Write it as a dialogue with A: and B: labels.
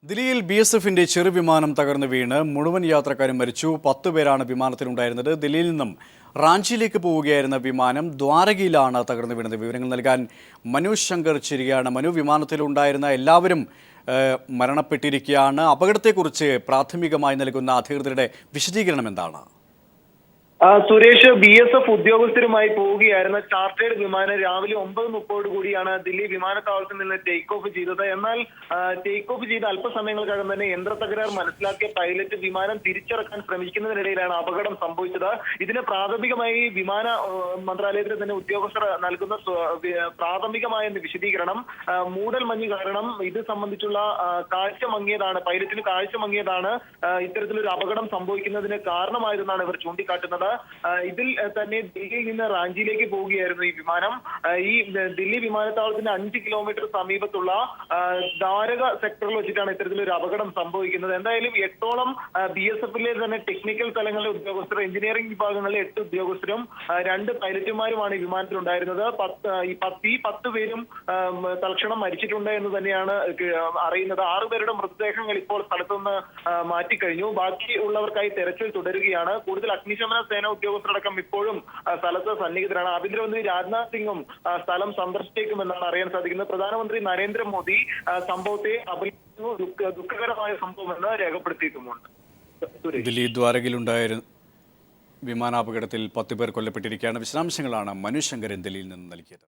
A: ദില്ലിയിൽ BSFന്റെ ചെറുവിമാനം തകർന്നു വീണ് മുഴുവൻ യാത്രക്കാരും മരിച്ചു. 10 പേരാണ് വിമാനത്തിലുണ്ടായിരുന്നത്. ദില്ലിയിൽ നിന്നും റാഞ്ചിയിലേക്ക് പോവുകയായിരുന്ന വിമാനം ദ്വാരകയിലാണ് തകർന്നു വീണത്. വിവരങ്ങൾ നൽകാൻ മനു ശങ്കർ ചേരുകയാണ്. മനു, വിമാനത്തിലുണ്ടായിരുന്ന എല്ലാവരും മരണപ്പെട്ടിരിക്കുകയാണ്. അപകടത്തെക്കുറിച്ച് പ്രാഥമികമായി നൽകുന്ന അധികൃതരുടെ വിശദീകരണം എന്താണ്?
B: സുരേഷ്, BSF ഉദ്യോഗസ്ഥരുമായി പോവുകയായിരുന്ന ചാർട്ടേഡ് വിമാനം രാവിലെ 9:30 കൂടിയാണ് ദില്ലി വിമാനത്താവളത്തിൽ നിന്ന് ടേക്ക് ഓഫ് ചെയ്തത്. എന്നാൽ ടേക്ക് ഓഫ് ചെയ്ത അല്പസമയങ്ങൾക്കകം തന്നെ യന്ത്ര തകരാർ മനസ്സിലാക്കിയ പൈലറ്റ് വിമാനം തിരിച്ചിറക്കാൻ ശ്രമിക്കുന്നതിനിടയിലാണ് അപകടം സംഭവിച്ചത്. ഇതിന് പ്രാഥമികമായി വിമാന മന്ത്രാലയത്തിലെ തന്നെ ഉദ്യോഗസ്ഥർ നൽകുന്ന പ്രാഥമികമായ വിശദീകരണം മൂടൽ മഞ്ഞ് കാരണം ഇത് സംബന്ധിച്ചുള്ള കാഴ്ച മങ്ങിയതാണ്, പൈലറ്റിന് കാഴ്ച മങ്ങിയതാണ് ഇത്തരത്തിലൊരു അപകടം സംഭവിക്കുന്നതിന് കാരണമായതെന്നാണ് ഇവർ ചൂണ്ടിക്കാട്ടുന്നത്. ഇതിൽ തന്നെ ദില്ലിയിൽ നിന്ന് റാഞ്ചിയിലേക്ക് പോവുകയായിരുന്നു ഈ വിമാനം. ഈ ദില്ലി വിമാനത്താവളത്തിന് 5 കിലോമീറ്റർ സമീപത്തുള്ള ദ്വാരക സെക്ടറിൽ വെച്ചിട്ടാണ് ഇത്തരത്തിലൊരു അപകടം സംഭവിക്കുന്നത്. എന്തായാലും 8ഓളം BSFിലെ തന്നെ ടെക്നിക്കൽ തലങ്ങളിലെ ഉദ്യോഗസ്ഥർ, എഞ്ചിനീയറിംഗ് വിഭാഗങ്ങളിലെ 8 ഉദ്യോഗസ്ഥരും 2 പൈലറ്റുമാരുമാണ് ഈ വിമാനത്തിലുണ്ടായിരുന്നത്. ഈ 10 പേരും തൽക്ഷണം മരിച്ചിട്ടുണ്ട് എന്ന് തന്നെയാണ് അറിയുന്നത്. 6 പേരുടെ മൃതദേഹങ്ങൾ ഇപ്പോൾ സ്ഥലത്തുനിന്ന് മാറ്റിക്കഴിഞ്ഞു. ബാക്കി ഉള്ളവർക്കായി തെരച്ചിൽ തുടരുകയാണ്. കൂടുതൽ അഗ്നിശമന സേന ഉദ്യോഗസ്ഥരടക്കം ഇപ്പോഴും സ്ഥലത്ത് സന്നിഹിതരാണ്. ആഭ്യന്തരമന്ത്രി രാജ്നാഥ് സിംഗും സ്ഥലം സന്ദർശിച്ചേക്കുമെന്നാണ് അറിയാൻ സാധിക്കുന്നത്. പ്രധാനമന്ത്രി നരേന്ദ്രമോദി സംഭവത്തെ ദുഃഖകരമായ സംഭവമെന്ന് രേഖപ്പെടുത്തിയിട്ടുമുണ്ട്.
A: ദില്ലി ദ്വാരകയിലുണ്ടായിരുന്ന വിമാനാപകടത്തിൽ 10 പേർ കൊല്ലപ്പെട്ടിരിക്കുകയാണ്. വിശദാംശങ്ങളാണ് മനു ശങ്കരൻ ദില്ലിയിൽ നിന്ന് നൽകിയത്.